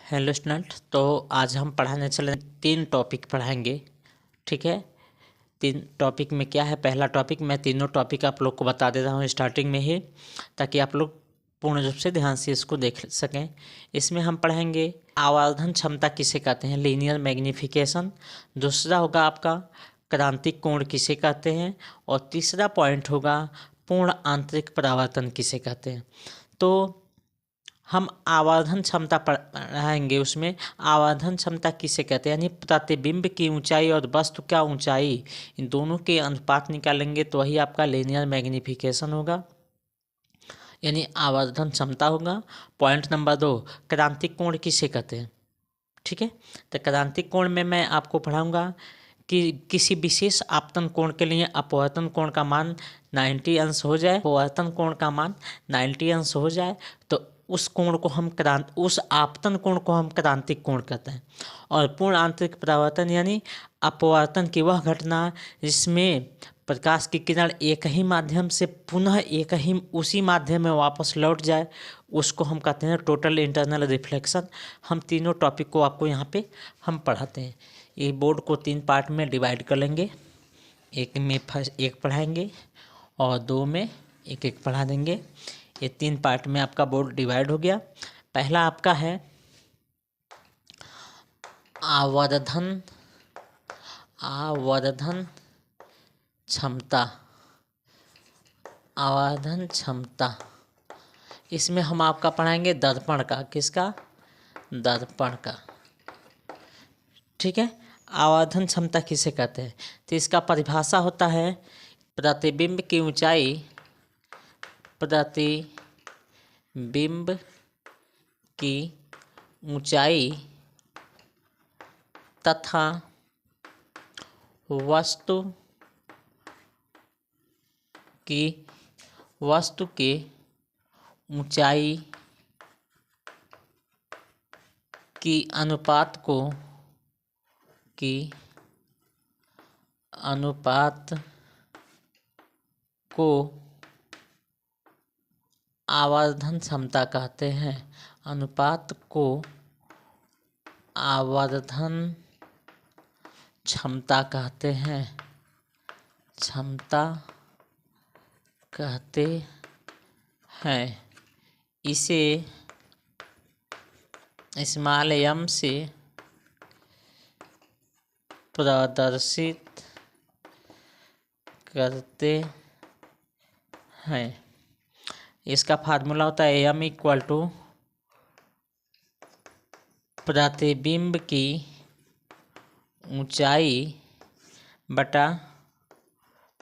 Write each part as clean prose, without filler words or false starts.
Hello student. तो आज हम पढ़ाने चले 3 टॉपिक पढ़ाएंगे। ठीक है, 3 टॉपिक में क्या है। पहला टॉपिक, मैं तीनों टॉपिक आप लोग को बता देता हूँ स्टार्टिंग में ही, ताकि आप लोग पूर्ण रूप से ध्यान से इसको देख सकें। इसमें हम पढ़ेंगे आवर्धन क्षमता किसे कहते हैं, लीनियर मैग्नीफिकेशन। दूसरा होगा आपका क्रांतिक कोण किसे कहते हैं, और तीसरा पॉइंट होगा पूर्ण आंतरिक परावर्तन किसे कहते हैं। तो हम आवर्धन क्षमता पढ़ाएंगे। उसमें आवर्धन क्षमता किसे कहते हैं, यानी प्रतिबिंब की ऊंचाई और वस्तु का ऊंचाई, इन दोनों के अनुपात निकालेंगे तो वही आपका लीनियर मैग्नीफिकेशन होगा, यानी आवर्धन क्षमता होगा। पॉइंट नंबर 2, क्रांतिक कोण किसे कहते हैं। ठीक है, तो क्रांतिक कोण में मैं आपको पढ़ाऊंगा कि किसी विशेष आपतन कोण के लिए अपवर्तन कोण का मान 90 अंश हो जाए, अपवर्तन कोण का मान 90 अंश हो जाए तो उस कोण को हम उस आपतन कोण को हम क्रांतिक कोण कहते हैं। और पूर्ण आंतरिक परावर्तन यानी अपवर्तन की वह घटना जिसमें प्रकाश की किरण एक ही माध्यम से पुनः एक ही उसी माध्यम में वापस लौट जाए, उसको हम कहते हैं टोटल इंटरनल रिफ्लेक्शन। हम तीनों टॉपिक को आपको यहाँ पे हम पढ़ाते हैं। ये बोर्ड को 3 पार्ट में डिवाइड कर लेंगे। एक में फर्स्ट एक पढ़ाएंगे और 2 में एक एक पढ़ा देंगे। ये 3 पार्ट में आपका बोर्ड डिवाइड हो गया। पहला आपका है आवर्धन क्षमता। आवर्धन क्षमता, इसमें हम आपका पढ़ाएंगे दर्पण का। किसका? दर्पण का। ठीक है, आवर्धन क्षमता किसे कहते हैं, तो इसका परिभाषा होता है प्रतिबिंब की ऊंचाई, प्रतिबिंब की ऊंचाई तथा वस्तु की ऊंचाई की अनुपात को आवर्धन क्षमता कहते हैं। अनुपात को आवर्धन क्षमता कहते हैं। इसे स्मॉल m से प्रदर्शित करते हैं। इसका फार्मूला होता है m इक्वल टू प्रतिबिंब की ऊंचाई बटा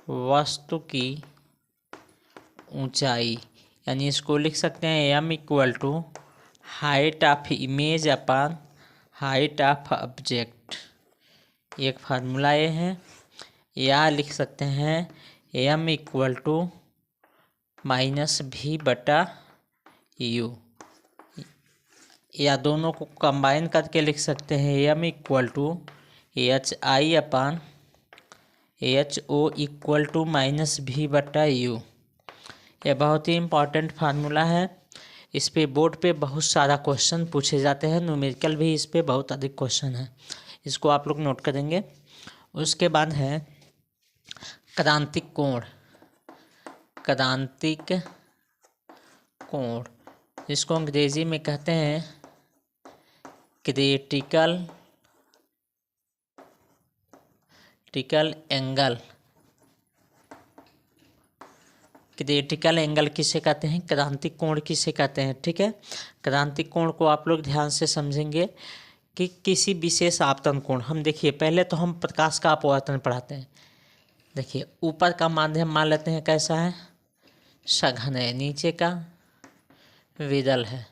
वस्तु की ऊंचाई, यानी इसको लिख सकते हैं m equal to height of image upon height of object. एक फार्मूला ये है। या लिख सकते हैं m इक्वल टू -v बटा u, या दोनों को कंबाइन करके लिख सकते हैं m equal to hi upon ho equal to -v बटा u। यह बहुत ही इम्पॉर्टेंट फार्मूला है। इस पे बोर्ड पे बहुत सारा क्वेश्चन पूछे जाते हैं, न्यूमेरिकल भी इस पे बहुत अधिक क्वेश्चन है, इसको आप लोग नोट करेंगे। उसके बाद है क्रांतिक कोण। क्रांतिक कोण, जिसको अंग्रेजी में कहते हैं क्रिटिकल एंगल। क्रिटिकल एंगल किसे कहते हैं, क्रांतिक कोण किसे कहते हैं। ठीक है, क्रांतिक कोण को आप लोग ध्यान से समझेंगे कि किसी विशेष आपतन कोण। हम देखिए, पहले तो हम प्रकाश का अपवर्तन पढ़ाते हैं। देखिए, ऊपर का माध्यम मान लेते हैं कैसा है, सघन है, नीचे का विरल है।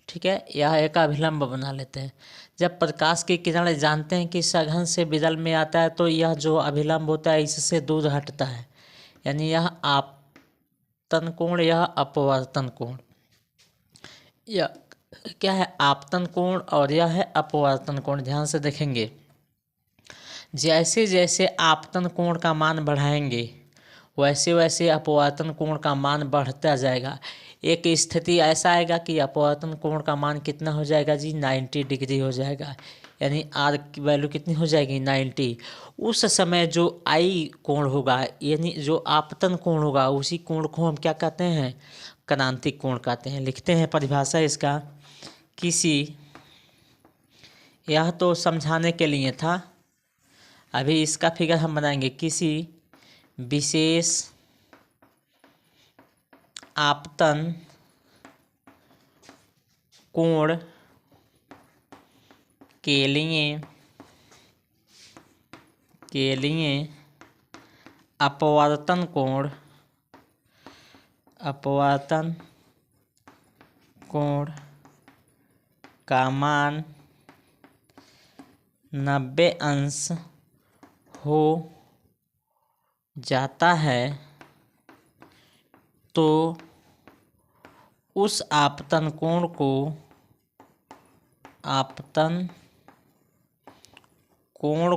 ठीक है, यह एक अभिलंब बना लेते हैं। जब प्रकाश की किरण जानते हैं कि सघन से विरल में आता है, तो यह जो अभिलंब होता है इससे दूर हटता है, यानी यह आपतन कोण, यह अपवर्तन कोण। यह क्या है, आपतन कोण और यह है अपवर्तन कोण। ध्यान से देखेंगे, जैसे जैसे आपतन कोण का मान बढ़ाएंगे वैसे वैसे अपवर्तन कोण का मान बढ़ता जाएगा। एक स्थिति ऐसा आएगा कि अपवर्तन कोण का मान कितना हो जाएगा जी, 90 डिग्री हो जाएगा, यानी आर की वैल्यू कितनी हो जाएगी, 90। उस समय जो आई कोण होगा, यानी जो आपतन कोण होगा, उसी कोण को हम क्या कहते हैं, क्रांतिक कोण कहते हैं। लिखते हैं परिभाषा इसका, किसी, यह तो समझाने के लिए था, अभी इसका फिगर हम बनाएंगे। किसी विशेष आपतन कोण के लिए अपवर्तन कोण का मान 90 अंश हो जाता है तो उस आपतन कोण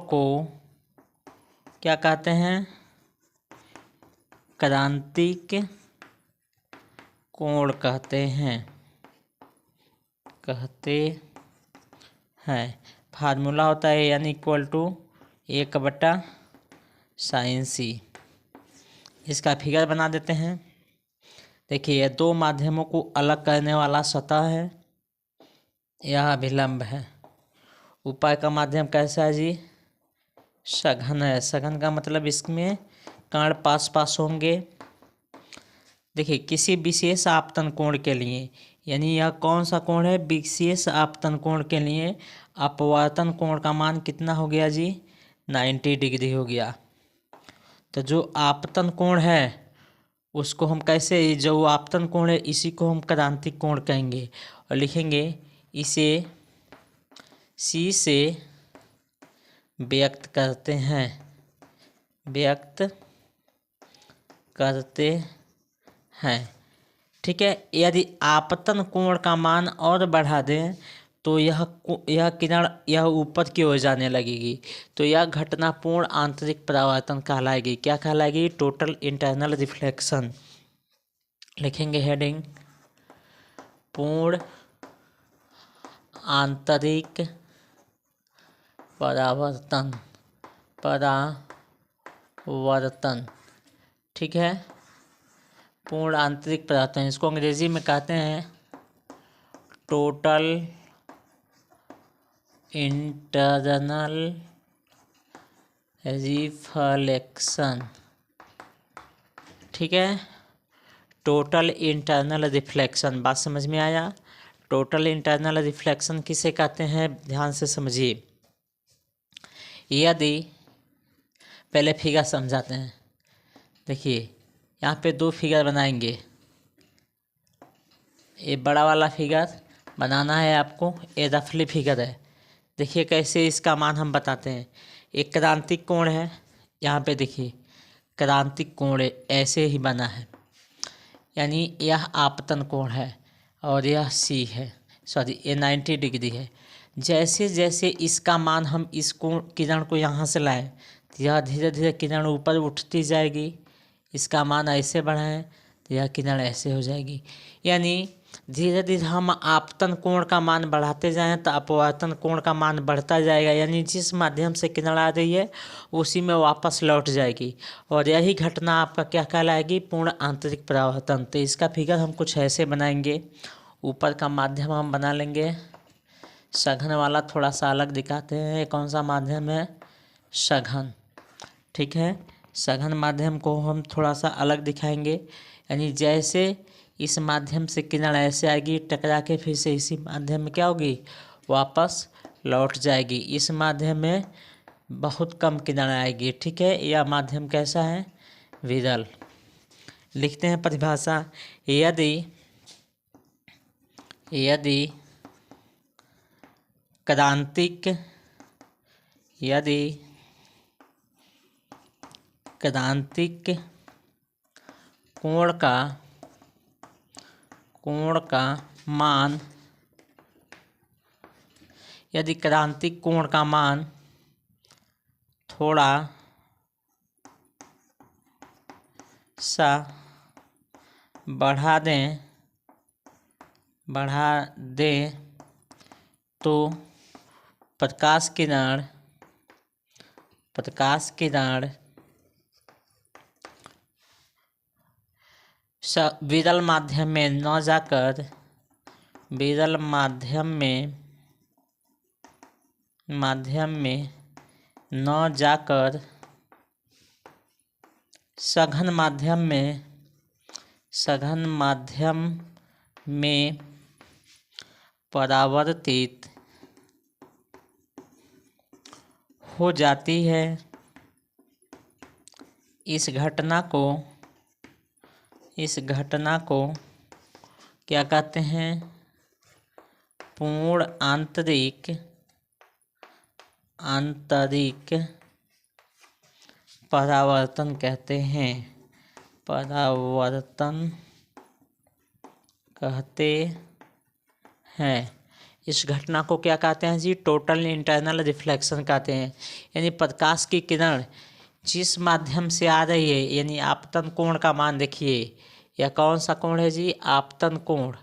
को क्या कहते हैं, क्रांतिक कोण कहते हैं। फार्मूला होता है यानी इक्वल टू 1/sin c। इसका फिगर बना देते हैं। देखिए, यह दो माध्यमों को अलग करने वाला सतह है, यह अभिलंब है। ऊपर का माध्यम कैसा है जी, सघन है। सघन का मतलब इसमें कण पास पास होंगे। देखिए, किसी विशेष आपतन कोण के लिए, यानी यह कौन सा कोण है, विशेष आपतन कोण के लिए अपवर्तन कोण का मान कितना हो गया जी, 90 डिग्री हो गया। तो जो आपतन कोण है उसको हम कैसे, जो आपतन कोण है इसी को हम क्रांतिक कोण कहेंगे और लिखेंगे इसे C से व्यक्त करते हैं। ठीक है। यदि आपतन कोण का मान और बढ़ा दें तो यह किरण यह ऊपर की ओर जाने लगेगी, तो यह घटना पूर्ण आंतरिक परावर्तन कहलाएगी। क्या कहलाएगी, टोटल इंटरनल रिफ्लेक्शन। लिखेंगे हेडिंग, पूर्ण आंतरिक परावर्तन। ठीक है, पूर्ण आंतरिक परावर्तन, इसको अंग्रेजी में कहते हैं टोटल इंटरनल रिफ्लेक्शन। ठीक है, टोटल इंटरनल रिफ्लेक्शन, बात समझ में आया। टोटल इंटरनल रिफ्लेक्शन किसे कहते हैं, ध्यान से समझिए। यदि पहले फिगर समझाते हैं। देखिए, यहाँ पे दो फिगर बनाएंगे। ये बड़ा वाला फिगर बनाना है आपको, ये रफली फिगर है। देखिए कैसे इसका मान हम बताते हैं। एक क्रांतिक कोण है, यहाँ पे देखिए क्रांतिक कोण ऐसे ही बना है, यानी यह आपतन कोण है और यह C है, सॉरी ये 90 डिग्री है। जैसे जैसे इसका मान हम इस कोण किरण को यहाँ से लाएं तो यह धीरे धीरे किरण ऊपर उठती जाएगी। इसका मान ऐसे बढ़ाएं तो यह किरण ऐसे हो जाएगी। यानी धीरे धीरे हम आपतन कोण का मान बढ़ाते जाएं तो अपवर्तन कोण का मान बढ़ता जाएगा, यानी जिस माध्यम से किरण आ रही है उसी में वापस लौट जाएगी और यही घटना आपका क्या कहलाएगी, पूर्ण आंतरिक परावर्तन। तो इसका फिगर हम कुछ ऐसे बनाएंगे। ऊपर का माध्यम हम बना लेंगे सघन वाला, थोड़ा सा अलग दिखाते हैं। ये कौन सा माध्यम है, सघन। ठीक है, सघन माध्यम को हम थोड़ा सा अलग दिखाएंगे, यानी जैसे इस माध्यम से किरण ऐसे आएगी टकरा के फिर से इसी माध्यम में क्या होगी, वापस लौट जाएगी। इस माध्यम में बहुत कम किरण आएगी। ठीक है, यह माध्यम कैसा है, विरल। लिखते हैं परिभाषा, यदि क्रांतिक कोण का मान, यदि क्रांतिक कोण का मान थोड़ा सा बढ़ा दें बढ़ा दे तो प्रकाश किरण विरल माध्यम में न जाकर सघन माध्यम में परावर्तित हो जाती है। इस घटना को क्या कहते हैं? पूर्ण आंतरिक परावर्तन कहते हैं। इस घटना को क्या कहते हैं जी? टोटल इंटरनल रिफ्लेक्शन कहते हैं। यानी प्रकाश की किरण जिस माध्यम से आ रही है, यानी आपतन कोण का मान देखिए, यह कौन सा कोण है जी? आपतन कोण।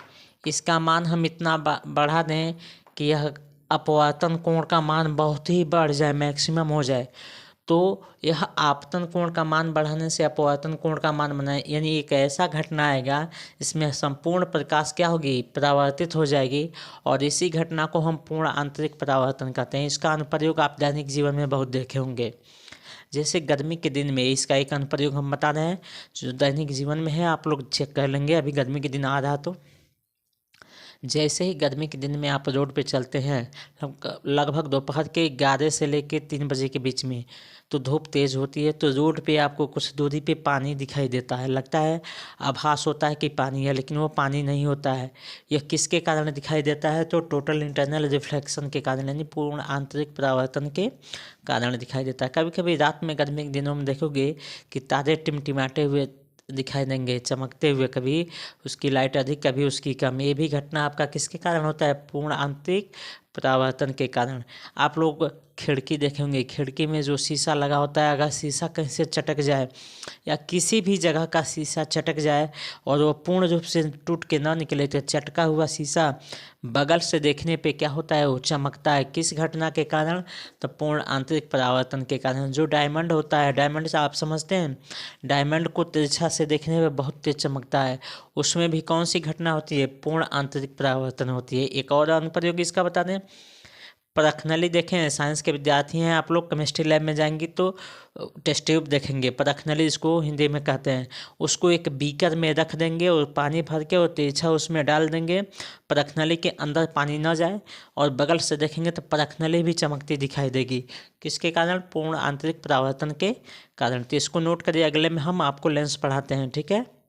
इसका मान हम इतना बढ़ा दें कि यह अपवर्तन कोण का मान बहुत ही बढ़ जाए, मैक्सिमम हो जाए, तो यह आपतन कोण का मान बढ़ाने से अपवर्तन कोण का मान बनाए, यानी एक ऐसा घटना आएगा इसमें संपूर्ण प्रकाश क्या होगी? परावर्तित हो जाएगी, और इसी घटना को हम पूर्ण आंतरिक परावर्तन कहते हैं। इसका अनुप्रयोग आप दैनिक जीवन में बहुत देखे होंगे। जैसे गर्मी के दिन में इसका एक अनुप्रयोग हम बता रहे हैं जो दैनिक जीवन में है, आप लोग चेक कर लेंगे। अभी गर्मी के दिन आ रहा, तो जैसे ही गर्मी के दिन में आप रोड पे चलते हैं लगभग दोपहर के 11 से लेकर 3 बजे के बीच में, तो धूप तेज़ होती है, तो रोड पे आपको कुछ दूरी पे पानी दिखाई देता है, लगता है, आभास होता है कि पानी है, लेकिन वो पानी नहीं होता है। यह किसके कारण दिखाई देता है? तो टोटल इंटरनल रिफ्लेक्शन के कारण, यानी पूर्ण आंतरिक परावर्तन के कारण दिखाई देता है। कभी कभी रात में गर्मी के दिनों में देखोगे कि तारे टिमटिमाते हुए दिखाई देंगे, चमकते हुए, कभी उसकी लाइट अधिक कभी उसकी कम। ये भी घटना आपका किसके कारण होता है? पूर्ण आंतरिक परावर्तन के कारण। आप लोग खिड़की देखेंगे, खिड़की में जो शीशा लगा होता है, अगर शीशा कहीं से चटक जाए या किसी भी जगह का शीशा चटक जाए और वो पूर्ण रूप से टूट के ना निकले, तो चटका हुआ शीशा बगल से देखने पे क्या होता है? वो चमकता है। किस घटना के कारण? तो पूर्ण आंतरिक परावर्तन के कारण। जो डायमंड होता है, डायमंड से आप समझते हैं, डायमंड को तिरछा से देखने में बहुत तेज चमकता है, उसमें भी कौन सी घटना होती है? पूर्ण आंतरिक परावर्तन होती है। एक और अनुप्रयोग इसका बता दें, परख नली देखें, साइंस के विद्यार्थी हैं आप लोग, केमिस्ट्री लैब में जाएंगी तो टेस्ट ट्यूब देखेंगे, परख नली इसको हिंदी में कहते हैं। उसको एक बीकर में रख देंगे और पानी भर के और तिरछा उसमें डाल देंगे, परख नली के अंदर पानी न जाए, और बगल से देखेंगे तो परख नली भी चमकती दिखाई देगी। किसके कारण? पूर्ण आंतरिक परावर्तन के कारण। तो इसको नोट करिए, अगले में हम आपको लेंस पढ़ाते हैं, ठीक है।